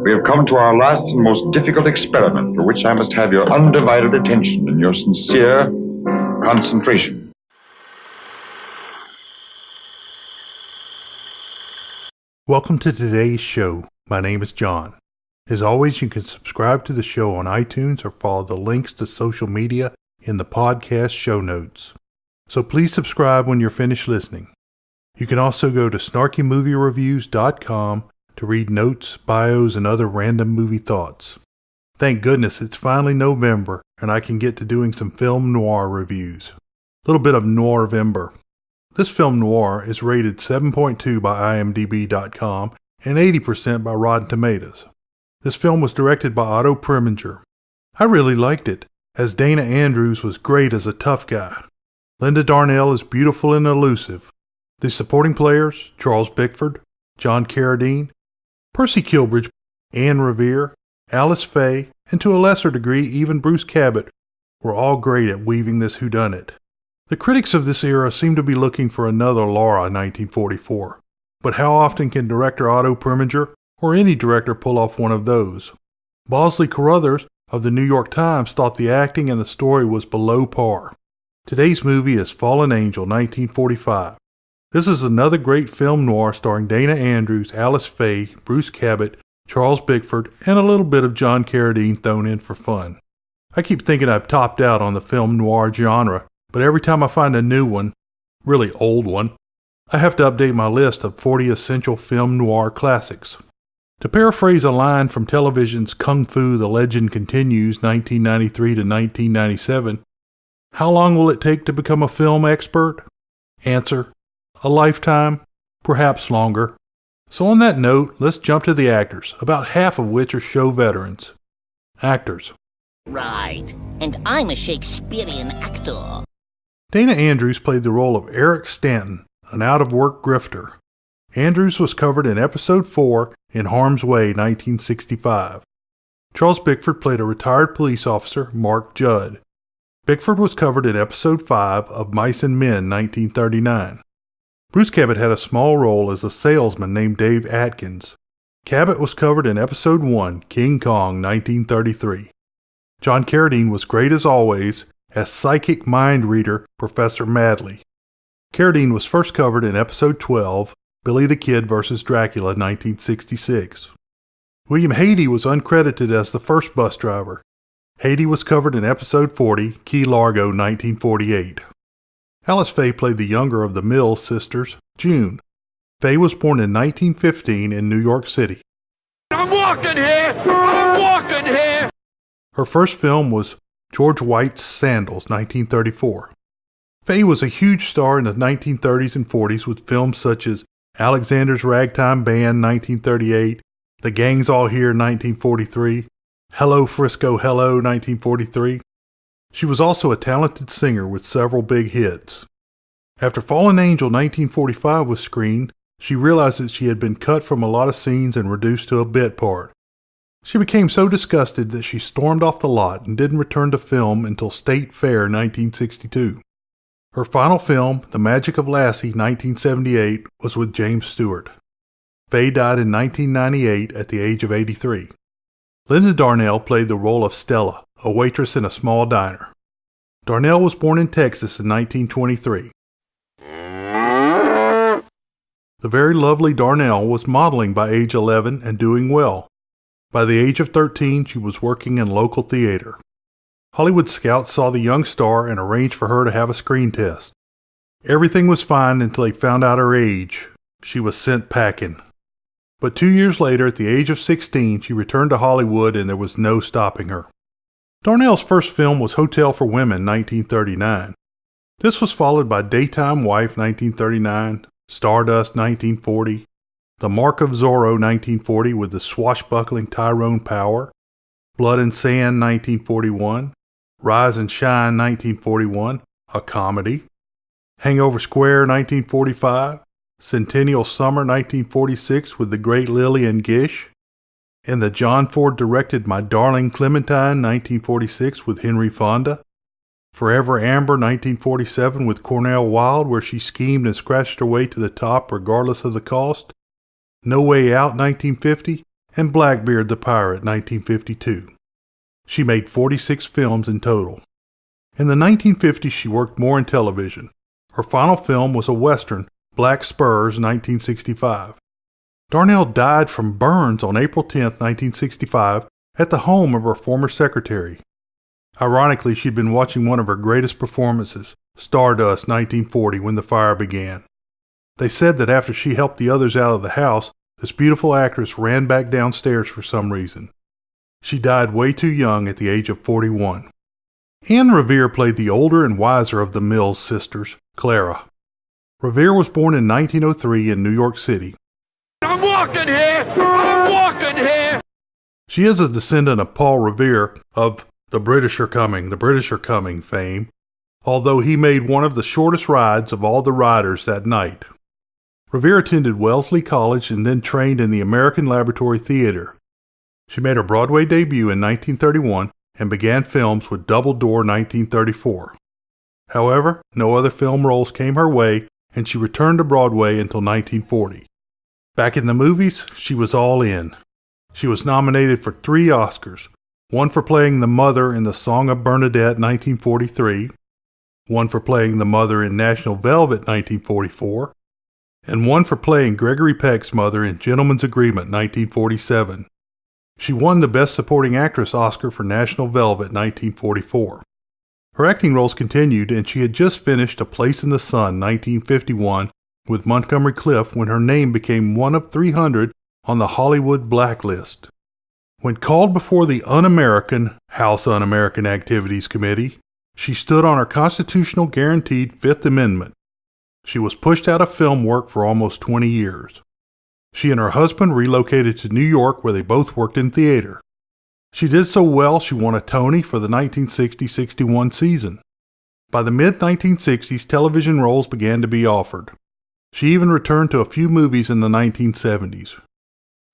We have come to our last and most difficult experiment, for which I must have your undivided attention and your sincere concentration. Welcome to today's show. My name is John. As always, you can subscribe to the show on iTunes or follow the links to social media in the podcast show notes. So please subscribe when you're finished listening. You can also go to snarkymoviereviews.com to read notes, bios, and other random movie thoughts. Thank goodness it's finally November and I can get to doing some film noir reviews. A little bit of Noirvember. This film noir is rated 7.2 by IMDb.com and 80% by Rotten Tomatoes. This film was directed by Otto Preminger. I really liked it, as Dana Andrews was great as a tough guy. Linda Darnell is beautiful and elusive. The supporting players, Charles Bickford, John Carradine, Percy Kilbride, Anne Revere, Alice Faye, and to a lesser degree even Bruce Cabot were all great at weaving this whodunit. The critics of this era seem to be looking for another Laura 1944. But how often can director Otto Preminger or any director pull off one of those? Bosley Carruthers of the New York Times thought the acting and the story was below par. Today's movie is Fallen Angel 1945. This is another great film noir starring Dana Andrews, Alice Faye, Bruce Cabot, Charles Bickford, and a little bit of John Carradine thrown in for fun. I keep thinking I've topped out on the film noir genre, but every time I find a new one, really old one, I have to update my list of 40 essential film noir classics. To paraphrase a line from television's Kung Fu The Legend Continues 1993 to 1997, how long will it take to become a film expert? Answer: a lifetime, perhaps longer. So on that note, let's jump to the actors, about half of which are show veterans. Actors. Right, and I'm a Shakespearean actor. Dana Andrews played the role of Eric Stanton, an out-of-work grifter. Andrews was covered in Episode 4 in Harm's Way 1965. Charles Bickford played a retired police officer, Mark Judd. Bickford was covered in Episode 5 of Mice and Men 1939. Bruce Cabot had a small role as a salesman named Dave Atkins. Cabot was covered in Episode 1, King Kong 1933. John Carradine was great as always as psychic mind reader Professor Madley. Carradine was first covered in Episode 12, Billy the Kid vs. Dracula 1966. William Haydee was uncredited as the first bus driver. Haydee was covered in Episode 40, Key Largo 1948. Alice Faye played the younger of the Mills sisters, June. Faye was born in 1915 in New York City. I'm walking here! I'm walking here! Her first film was George White's Sandals, 1934. Faye was a huge star in the 1930s and 40s with films such as Alexander's Ragtime Band, 1938, The Gang's All Here, 1943, Hello Frisco Hello, 1943. She was also a talented singer with several big hits. After Fallen Angel 1945 was screened, she realized that she had been cut from a lot of scenes and reduced to a bit part. She became so disgusted that she stormed off the lot and didn't return to film until State Fair 1962. Her final film, The Magic of Lassie 1978, was with James Stewart. Faye died in 1998 at the age of 83. Linda Darnell played the role of Stella, a waitress in a small diner. Darnell was born in Texas in 1923. The very lovely Darnell was modeling by age 11 and doing well. By the age of 13, she was working in local theater. Hollywood scouts saw the young star and arranged for her to have a screen test. Everything was fine until they found out her age. She was sent packing. But 2 years later, at the age of 16, she returned to Hollywood and there was no stopping her. Darnell's first film was Hotel for Women, 1939. This was followed by Daytime Wife, 1939, Stardust, 1940, The Mark of Zorro, 1940, with the swashbuckling Tyrone Power, Blood and Sand, 1941, Rise and Shine, 1941, a comedy, Hangover Square, 1945, Centennial Summer, 1946, with the great Lillian Gish, and the John Ford directed My Darling Clementine, 1946, with Henry Fonda, Forever Amber, 1947, with Cornell Wilde, where she schemed and scratched her way to the top regardless of the cost, No Way Out, 1950, and Blackbeard the Pirate, 1952. She made 46 films in total. In the 1950s, she worked more in television. Her final film was a Western, Black Spurs, 1965. Darnell died from burns on April 10, 1965, at the home of her former secretary. Ironically, she'd been watching one of her greatest performances, Stardust, 1940, when the fire began. They said that after she helped the others out of the house, this beautiful actress ran back downstairs for some reason. She died way too young at the age of 41. Anne Revere played the older and wiser of the Mills sisters, Clara. Revere was born in 1903 in New York City. I'm walking here! I'm walking here! She is a descendant of Paul Revere of the British Are Coming fame, although he made one of the shortest rides of all the riders that night. Revere attended Wellesley College and then trained in the American Laboratory Theater. She made her Broadway debut in 1931 and began films with Double Door 1934. However, no other film roles came her way, and she returned to Broadway until 1940. Back in the movies, she was all in. She was nominated for 3 Oscars, one for playing the mother in The Song of Bernadette 1943, one for playing the mother in National Velvet 1944, and one for playing Gregory Peck's mother in Gentleman's Agreement 1947. She won the Best Supporting Actress Oscar for National Velvet 1944. Her acting roles continued, and she had just finished A Place in the Sun 1951 with Montgomery Clift when her name became one of 300 on the Hollywood Blacklist. When called before the House Un-American Activities Committee, she stood on her constitutional guaranteed Fifth Amendment. She was pushed out of film work for almost 20 years. She and her husband relocated to New York, where they both worked in theater. She did so well she won a Tony for the 1960-61 season. By the mid-1960s, television roles began to be offered. She even returned to a few movies in the 1970s.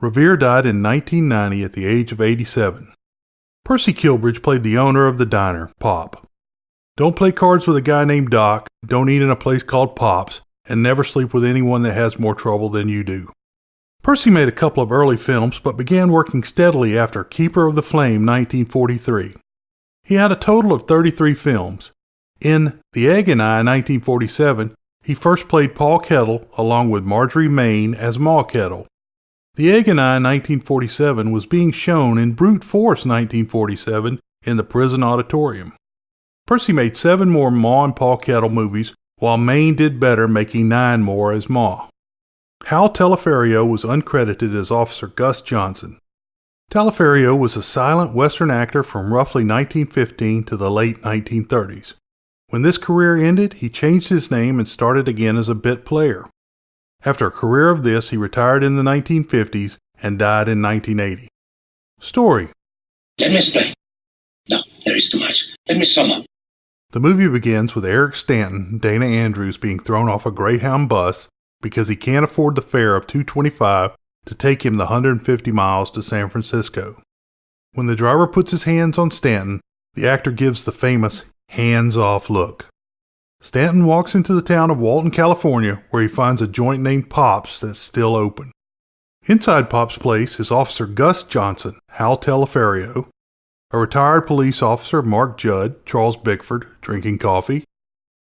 Revere died in 1990 at the age of 87. Percy Kilbride played the owner of the diner, Pop. Don't play cards with a guy named Doc, don't eat in a place called Pop's, and never sleep with anyone that has more trouble than you do. Percy made a couple of early films, but began working steadily after Keeper of the Flame 1943. He had a total of 33 films. In The Egg and I 1947, he first played Paul Kettle along with Marjorie Main as Ma Kettle. The Egg and I 1947 was being shown in Brute Force 1947 in the prison auditorium. Percy made 7 more Ma and Paul Kettle movies, while Main did better, making 9 more as Ma. Hal Teleferio was uncredited as Officer Gus Johnson. Teleferio was a silent Western actor from roughly 1915 to the late 1930s. When this career ended, he changed his name and started again as a bit player. After a career of this, he retired in the 1950s and died in 1980. Story. Let me explain. No, there is too much. Let me sum up. The movie begins with Eric Stanton, Dana Andrews, being thrown off a Greyhound bus because he can't afford the fare of $2.25 to take him the 150 miles to San Francisco. When the driver puts his hands on Stanton, the actor gives the famous hands-off look. Stanton walks into the town of Walton, California, where he finds a joint named Pop's that's still open. Inside Pop's place is Officer Gus Johnson, Hal Teleferio, a retired police officer, Mark Judd, Charles Bickford, drinking coffee,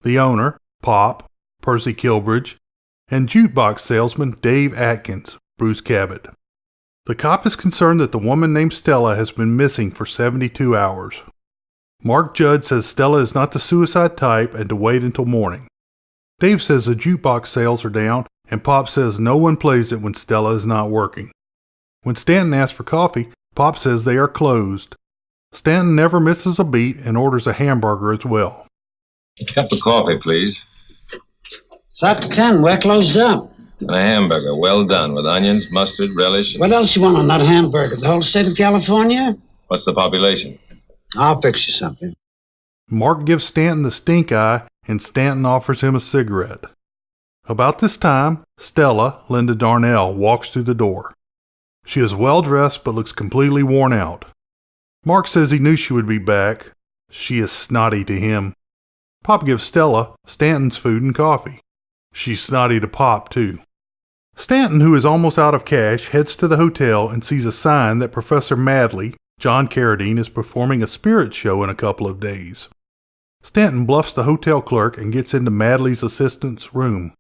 the owner, Pop, Percy Kilbride, and jukebox salesman Dave Atkins, Bruce Cabot. The cop is concerned that the woman named Stella has been missing for 72 hours. Mark Judd says Stella is not the suicide type and to wait until morning. Dave says the jukebox sales are down, and Pop says no one plays it when Stella is not working. When Stanton asks for coffee, Pop says they are closed. Stanton never misses a beat and orders a hamburger as well. A cup of coffee, please. It's after 10. We're closed up. And a hamburger, well done, with onions, mustard, relish. What else you want on that hamburger? The whole state of California? What's the population? I'll fix you something. Mark gives Stanton the stink eye, and Stanton offers him a cigarette. About this time, Stella, Linda Darnell, walks through the door. She is well dressed but looks completely worn out. Mark says he knew she would be back. She is snotty to him. Pop gives Stella Stanton's food and coffee. She's snotty to Pop, too. Stanton, who is almost out of cash, heads to the hotel and sees a sign that Professor Madley, John Carradine, is performing a spirit show in a couple of days. Stanton bluffs the hotel clerk and gets into Madley's assistant's room.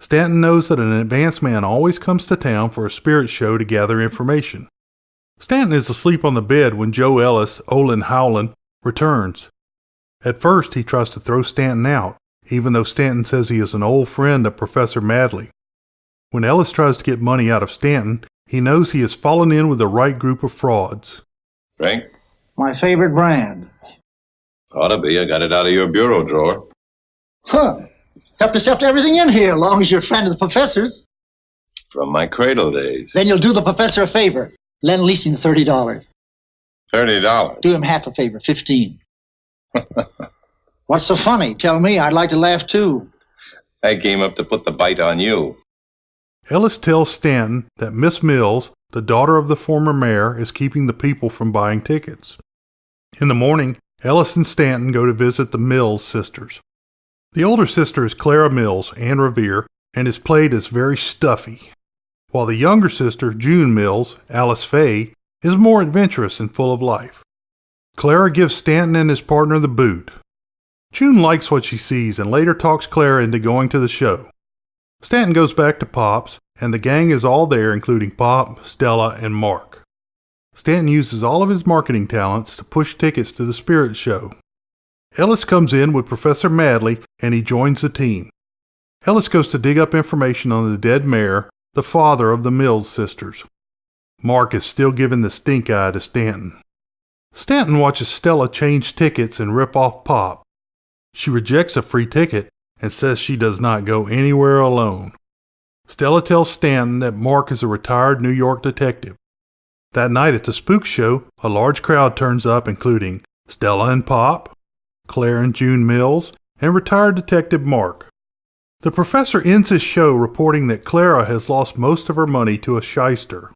Stanton knows that an advanced man always comes to town for a spirit show to gather information. Stanton is asleep on the bed when Joe Ellis, Olin Howland, returns. At first, he tries to throw Stanton out, even though Stanton says he is an old friend of Professor Madley. When Ellis tries to get money out of Stanton, he knows he has fallen in with the right group of frauds. Drink? My favorite brand. Ought to be. I got it out of your bureau drawer. Huh. Help yourself to everything in here, as long as you're a friend of the professor's. From my cradle days. Then you'll do the professor a favor. Lend Leasing $30. $30? Do him half a favor, 15. What's so funny? Tell me. I'd like to laugh, too. I came up to put the bite on you. Ellis tells Stanton that Miss Mills, the daughter of the former mayor, is keeping the people from buying tickets. In the morning, Ellis and Stanton go to visit the Mills sisters. The older sister is Clara Mills, Anne Revere, and is played as very stuffy, while the younger sister, June Mills, Alice Faye, is more adventurous and full of life. Clara gives Stanton and his partner the boot. June likes what she sees and later talks Clara into going to the show. Stanton goes back to Pop's, and the gang is all there, including Pop, Stella, and Mark. Stanton uses all of his marketing talents to push tickets to the spirit show. Ellis comes in with Professor Madley, and he joins the team. Ellis goes to dig up information on the dead mayor, the father of the Mills sisters. Mark is still giving the stink eye to Stanton. Stanton watches Stella change tickets and rip off Pop. She rejects a free ticket and says she does not go anywhere alone. Stella tells Stanton that Mark is a retired New York detective. That night at the spook show, a large crowd turns up, including Stella and Pop, Claire and June Mills, and retired detective Mark. The professor ends his show reporting that Clara has lost most of her money to a shyster.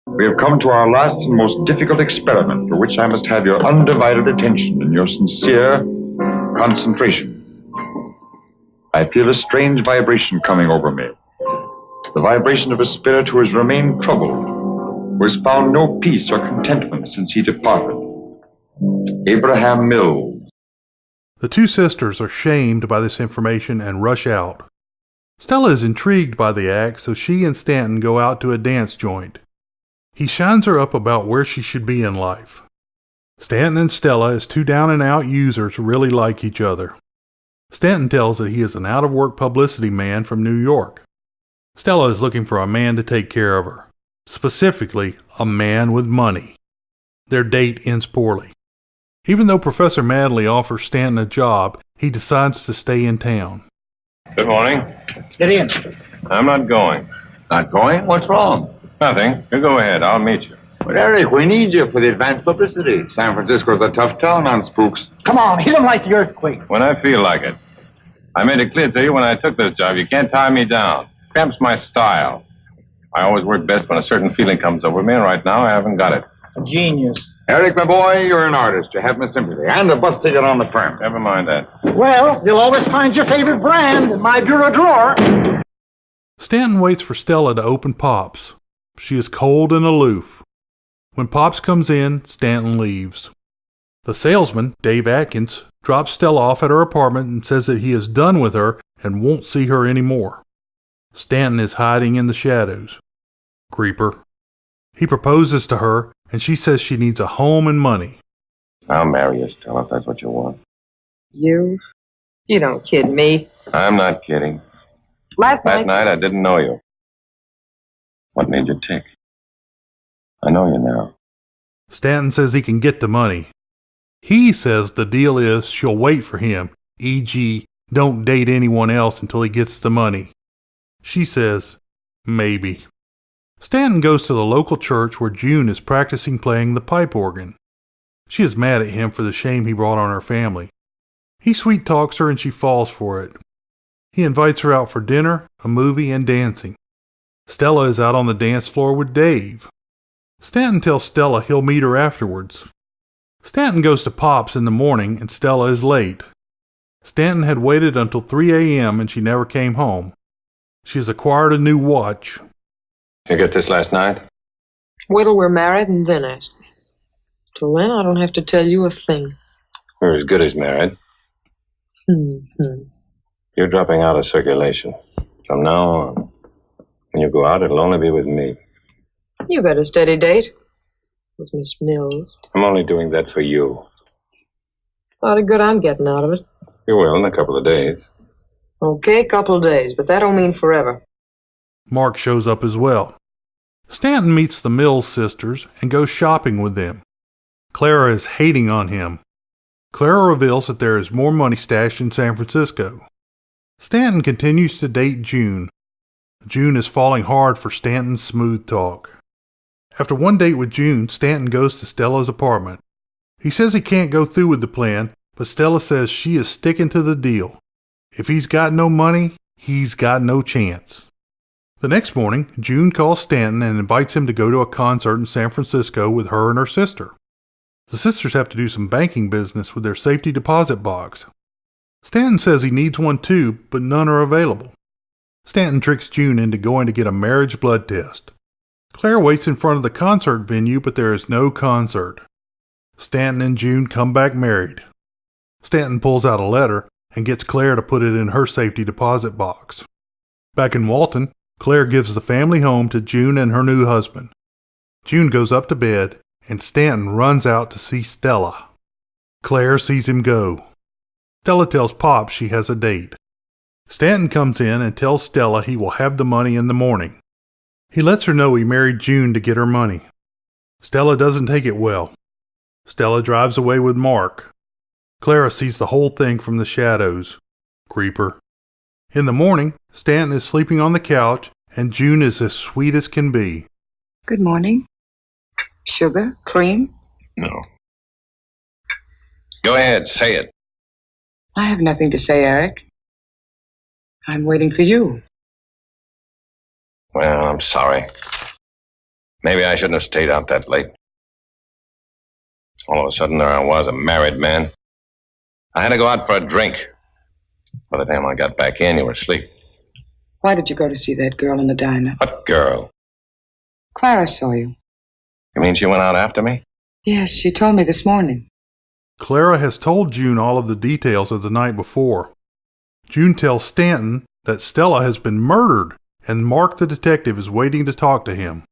We have come to our last and most difficult experiment, for which I must have your undivided attention and your sincere concentration. I feel a strange vibration coming over me. The vibration of a spirit who has remained troubled, who has found no peace or contentment since he departed. Abraham Mills. The two sisters are shamed by this information and rush out. Stella is intrigued by the act, so she and Stanton go out to a dance joint. He shines her up about where she should be in life. Stanton and Stella, as two down-and-out users, really like each other. Stanton tells that he is an out-of-work publicity man from New York. Stella is looking for a man to take care of her. Specifically, a man with money. Their date ends poorly. Even though Professor Madley offers Stanton a job, he decides to stay in town. Good morning. Get in. I'm not going. Not going? What's wrong? Nothing. You go ahead. I'll meet you. But Eric, we need you for the advanced publicity. San Francisco's a tough town on spooks. Come on, hit him like the earthquake. When I feel like it. I made it clear to you when I took this job, you can't tie me down. Cramp's my style. I always work best when a certain feeling comes over me, and right now I haven't got it. Genius. Eric, my boy, you're an artist. You have my sympathy. And a bus ticket on the firm. Never mind that. Well, you'll always find your favorite brand in my bureau drawer. Stanton waits for Stella to open Pop's. She is cold and aloof. When Pop's comes in, Stanton leaves. The salesman, Dave Atkins, drops Stella off at her apartment and says that he is done with her and won't see her anymore. Stanton is hiding in the shadows. Creeper. He proposes to her, and she says she needs a home and money. I'll marry you, Stella, if that's what you want. You? You don't kid me. I'm not kidding. Last night I didn't know you. What made you tick? I know you now. Stanton says he can get the money. He says the deal is she'll wait for him, e.g., don't date anyone else until he gets the money. She says, maybe. Stanton goes to the local church where June is practicing playing the pipe organ. She is mad at him for the shame he brought on her family. He sweet-talks her and she falls for it. He invites her out for dinner, a movie, and dancing. Stella is out on the dance floor with Dave. Stanton tells Stella he'll meet her afterwards. Stanton goes to Pop's in the morning and Stella is late. Stanton had waited until 3 a.m. and she never came home. She has acquired a new watch. You get this last night? Wait till we're married and then ask me. Till then, I don't have to tell you a thing. We're as good as married. You're dropping out of circulation. From now on, when you go out, it'll only be with me. You got a steady date with Miss Mills. I'm only doing that for you. A lot of good I'm getting out of it. You will in a couple of days. Okay, couple of days, but that don't mean forever. Mark shows up as well. Stanton meets the Mills sisters and goes shopping with them. Clara is hating on him. Clara reveals that there is more money stashed in San Francisco. Stanton continues to date June. June is falling hard for Stanton's smooth talk. After one date with June, Stanton goes to Stella's apartment. He says he can't go through with the plan, but Stella says she is sticking to the deal. If he's got no money, he's got no chance. The next morning, June calls Stanton and invites him to go to a concert in San Francisco with her and her sister. The sisters have to do some banking business with their safety deposit box. Stanton says he needs one too, but none are available. Stanton tricks June into going to get a marriage blood test. Claire waits in front of the concert venue, but there is no concert. Stanton and June come back married. Stanton pulls out a letter and gets Claire to put it in her safety deposit box. Back in Walton, Claire gives the family home to June and her new husband. June goes up to bed, and Stanton runs out to see Stella. Claire sees him go. Stella tells Pop she has a date. Stanton comes in and tells Stella he will have the money in the morning. He lets her know he married June to get her money. Stella doesn't take it well. Stella drives away with Mark. Clara sees the whole thing from the shadows. Creeper. In the morning, Stanton is sleeping on the couch, and June is as sweet as can be. Good morning. Sugar? Cream? No. Go ahead, say it. I have nothing to say, Eric. I'm waiting for you. Well, I'm sorry. Maybe I shouldn't have stayed out that late. All of a sudden, there I was, a married man. I had to go out for a drink. By the time I got back in, you were asleep. Why did you go to see that girl in the diner? What girl? Clara saw you. You mean she went out after me? Yes, she told me this morning. Clara has told June all of the details of the night before. June tells Stanton that Stella has been murdered and Mark the detective is waiting to talk to him.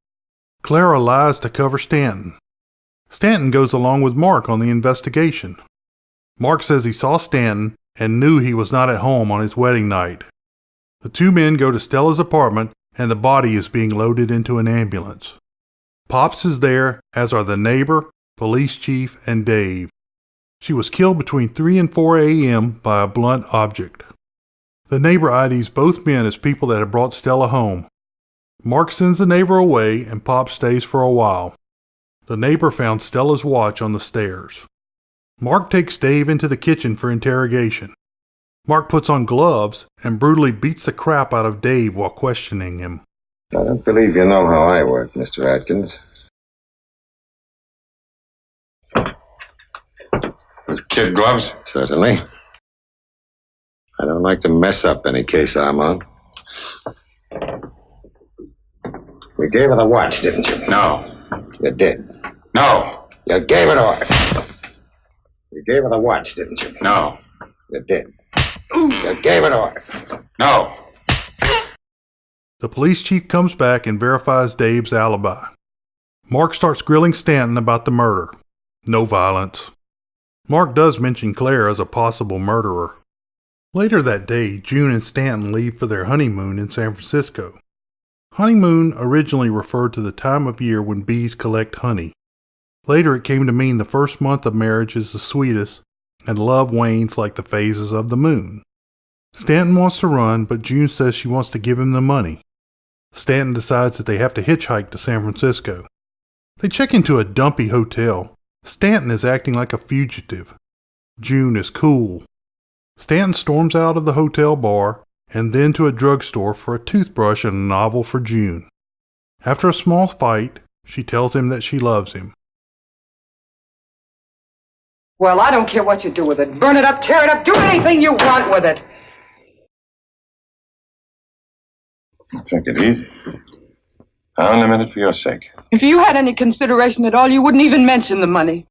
Clara lies to cover Stanton. Stanton goes along with Mark on the investigation. Mark says he saw Stanton and knew he was not at home on his wedding night. The two men go to Stella's apartment and the body is being loaded into an ambulance. Pops is there, as are the neighbor, police chief, and Dave. She was killed between 3 and 4 a.m. by a blunt object. The neighbor IDs both men as people that had brought Stella home. Mark sends the neighbor away and Pop stays for a while. The neighbor found Stella's watch on the stairs. Mark takes Dave into the kitchen for interrogation. Mark puts on gloves and brutally beats the crap out of Dave while questioning him. I don't believe you know how I work, Mr. Atkins. With kid gloves? Certainly. I don't like to mess up any case I'm on. You gave her the watch, didn't you? No. You did. No. You gave it to her. You gave her the watch, didn't you? No. You did. You gave it to her. No. The police chief comes back and verifies Dave's alibi. Mark starts grilling Stanton about the murder. No violence. Mark does mention Claire as a possible murderer. Later that day, June and Stanton leave for their honeymoon in San Francisco. Honeymoon originally referred to the time of year when bees collect honey. Later it came to mean the first month of marriage is the sweetest, and love wanes like the phases of the moon. Stanton wants to run, but June says she wants to give him the money. Stanton decides that they have to hitchhike to San Francisco. They check into a dumpy hotel. Stanton is acting like a fugitive. June is cool. Stanton storms out of the hotel bar and then to a drugstore for a toothbrush and a novel for June. After a small fight, she tells him that she loves him. Well, I don't care what you do with it. Burn it up, tear it up, do anything you want with it. Take it easy. Unlimited for your sake. If you had any consideration at all, you wouldn't even mention the money.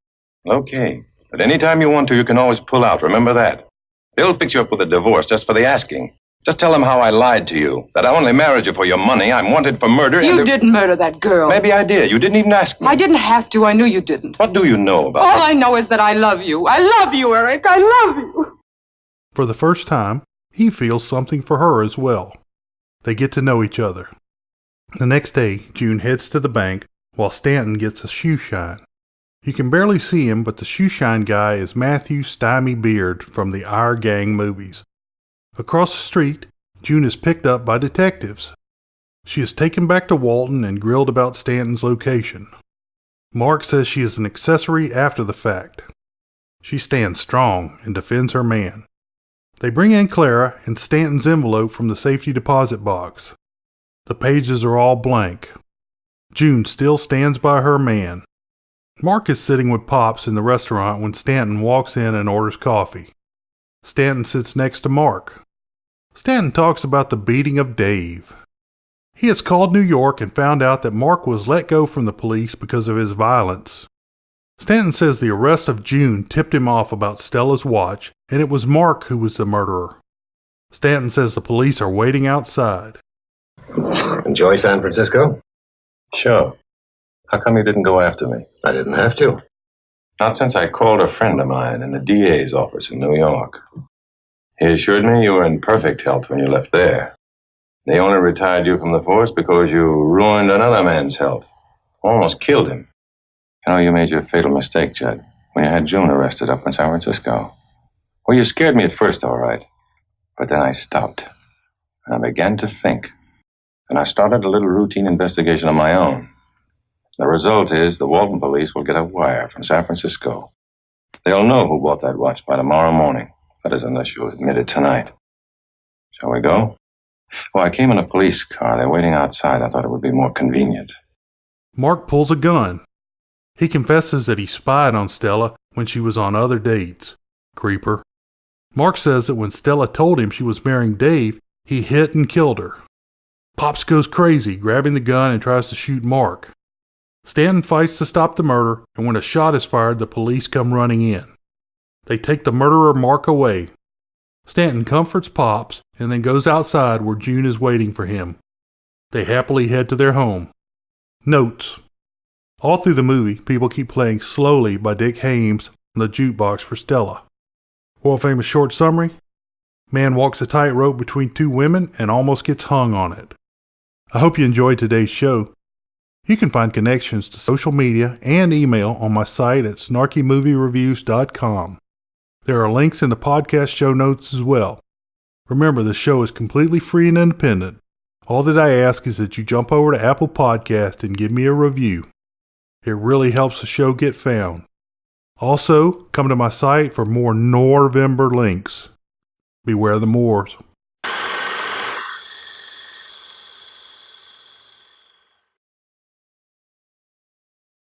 Okay. But anytime you want to, you can always pull out. Remember that. They'll fix you up with a divorce just for the asking. Just tell them how I lied to you. That I only married you for your money. I'm wanted for murder. You didn't murder that girl. Maybe I did. You didn't even ask me. I didn't have to. I knew you didn't. What do you know about All I know is that I love you. I love you, Eric. I love you. For the first time, he feels something for her as well. They get to know each other. The next day, June heads to the bank while Stanton gets a shoe shine. You can barely see him, but the shoe shine guy is Matthew Stymie Beard from the Our Gang movies. Across the street, June is picked up by detectives. She is taken back to Walton and grilled about Stanton's location. Mark says she is an accessory after the fact. She stands strong and defends her man. They bring in Clara and Stanton's envelope from the safety deposit box. The pages are all blank. June still stands by her man. Mark is sitting with Pops in the restaurant when Stanton walks in and orders coffee. Stanton sits next to Mark. Stanton talks about the beating of Dave. He has called New York and found out that Mark was let go from the police because of his violence. Stanton says the arrest of June tipped him off about Stella's watch, and it was Mark who was the murderer. Stanton says the police are waiting outside. Enjoy San Francisco? Sure. How come you didn't go after me? I didn't have to. Not since I called a friend of mine in the DA's office in New York. He assured me you were in perfect health when you left there. They only retired you from the force because you ruined another man's health. Almost killed him. You know, you made your fatal mistake, Judd, when you had June arrested up in San Francisco. Well, you scared me at first, all right. But then I stopped. And I began to think. And I started a little routine investigation of my own. The result is the Walton police will get a wire from San Francisco. They'll know who bought that watch by tomorrow morning. That is, unless you admit it tonight. Shall we go? Well, I came in a police car. They're waiting outside. I thought it would be more convenient. Mark pulls a gun. He confesses that he spied on Stella when she was on other dates. Creeper. Mark says that when Stella told him she was marrying Dave, he hit and killed her. Pops goes crazy, grabbing the gun and tries to shoot Mark. Stanton fights to stop the murder, and when a shot is fired, the police come running in. They take the murderer Mark away. Stanton comforts Pops and then goes outside where June is waiting for him. They happily head to their home. Notes. All through the movie, people keep playing Slowly by Dick Haymes on the jukebox for Stella. World famous short summary. Man walks a tightrope between two women and almost gets hung on it. I hope you enjoyed today's show. You can find connections to social media and email on my site at snarkymoviereviews.com. There are links in the podcast show notes as well. Remember, the show is completely free and independent. All that I ask is that you jump over to Apple Podcast and give me a review. It really helps the show get found. Also, come to my site for more Norvember links. Beware the Moors.